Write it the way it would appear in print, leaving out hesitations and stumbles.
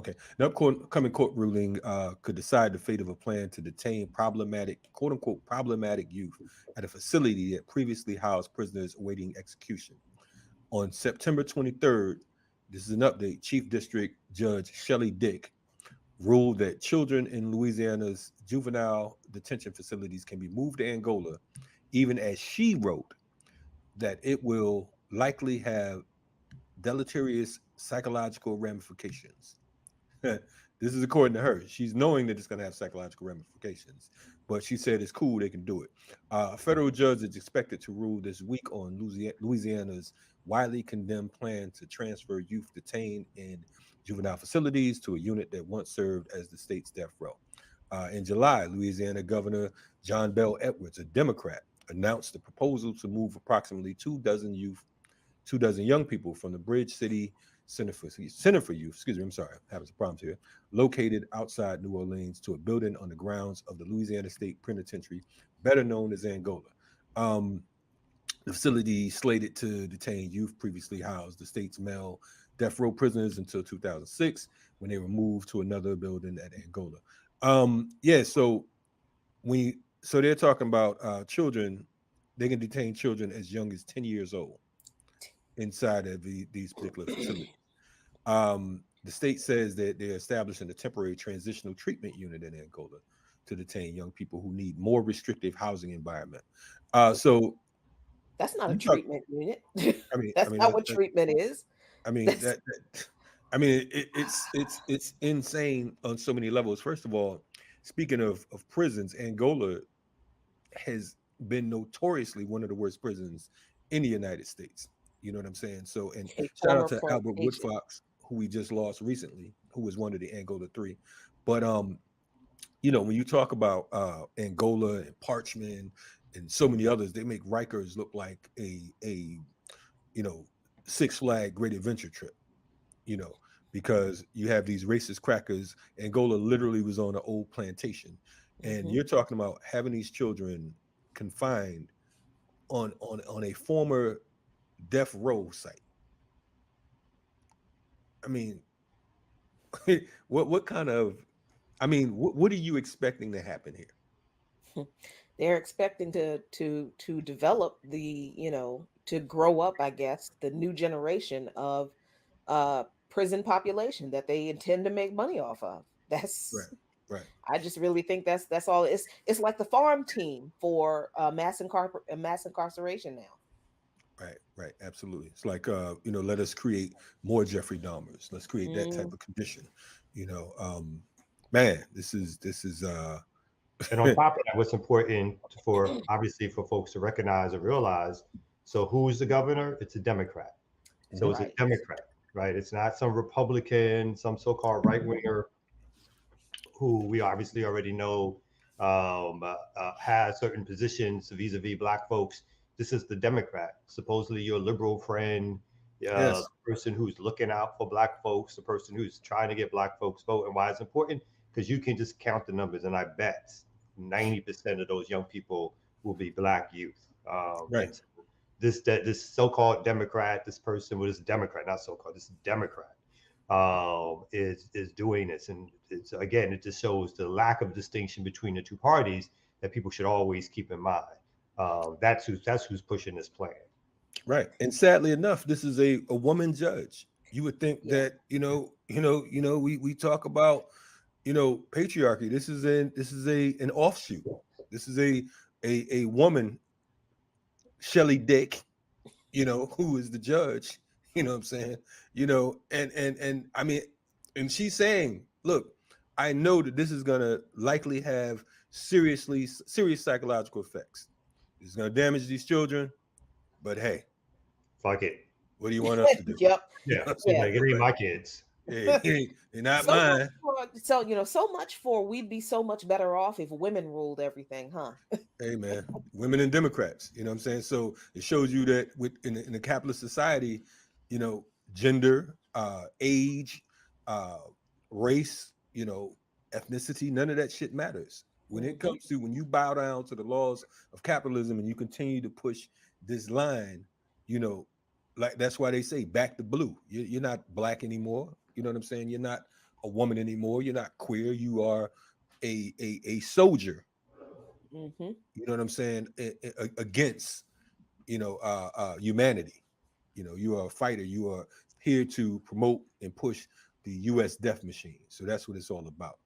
Okay. The upcoming court ruling could decide the fate of a plan to detain problematic, quote unquote, problematic youth at a facility that previously housed prisoners awaiting execution. On September 23rd, this is an update. Chief District Judge Shelley Dick ruled that children in Louisiana's juvenile detention facilities can be moved to Angola, even as she wrote that it will likely have deleterious psychological ramifications. This is according to her. She's knowing that it's going to have psychological ramifications, but she said it's cool. They can do it. A federal judge is expected to rule this week on Louisiana's widely condemned plan to transfer youth detained in juvenile facilities to a unit that once served as the state's death row. In July, Louisiana Governor John Bell Edwards, a Democrat, announced the proposal to move approximately 2 dozen young people from the Bridge City Center for Youth, excuse me, I'm sorry, I'm having some problems here, located outside New Orleans to a building on the grounds of the Louisiana State Penitentiary, better known as Angola. Um, the facility slated to detain youth previously housed the state's male death row prisoners until 2006 when they were moved to another building at Angola. Yeah, so so they're talking about children. They can detain children as young as 10 years old inside of these particular facilities. The state says that they're establishing a temporary transitional treatment unit in Angola to detain young people who need more restrictive housing environment. So That's not a you talk. treatment unit. I That's mean, not what treatment is. I mean That's that I mean, it's insane on so many levels. First of all, speaking of prisons, Angola has been notoriously one of the worst prisons in the United States. You know what I'm saying? So, and a shout out former to Albert plantation. Woodfox, who we just lost recently, who was one of the Angola three. But when you talk about Angola and Parchment and so many others, they make Rikers look like a you know Six Flag Great Adventure trip. You know, because you have these racist crackers. Angola literally was on an old plantation, and Hmm. you're talking about having these children confined on a former death row site. I mean, what kind of? I mean, what are you expecting to happen here? They're expecting to develop to grow up, I guess, the new generation of prison population that they intend to make money off of. Right, That's right, I just really think that's all. It's like the farm team for mass incarceration now. right, right. Absolutely. It's like let us create more Jeffrey Dahmers. Let's create that type Mm, of condition. You know, man, this is And on top of that, what's important for obviously for folks to recognize and realize, so who's the governor? It's a Democrat. So Mhm. it's a right. Democrat, right? It's not some Republican, some so-called right winger who we obviously already know has certain positions vis-a-vis black folks. This is the Democrat, supposedly your liberal friend, Yes. the person who's looking out for black folks, the person who's trying to get black folks vote. And why it's important? Because you can just count the numbers, and I bet 90% of those young people will be black youth. Right. And so this so-called Democrat, this person, well, this Democrat, not so-called, this Democrat is doing this, and it's again, it just shows the lack of distinction between the two parties that people should always keep in mind. That's who's pushing this plan. Right. And sadly enough, this is a woman judge. You would think Yeah. that, we talk about, patriarchy. This is an offshoot. This is a woman, Shelley Dick, who is the judge, you know what I'm saying? And I mean, and she's saying, look, I know that this is gonna likely have serious psychological effects. It's gonna damage these children, but hey, Fuck it. what do you want us to do? Yep. You know Yeah, what I'm she's Yeah. like, saying? it ain't Right. my kids. Yeah, they're not So much mine. so much for we'd be so much better off if women ruled everything, huh? Hey man, women and Democrats. You know what I'm saying? So it shows you that in a capitalist society, gender, age, uh, race, ethnicity, none of that shit matters. When it Hmm. comes to when you bow down to the laws of capitalism and you continue to push this line, you know, like that's why they say back to blue. You're not black anymore. You know what I'm saying? You're not a woman anymore. You're not queer. You are a soldier. Mm-hmm. You know what I'm saying? Against humanity. You are a fighter. You are here to promote and push the U.S. death machine. So that's what it's all about.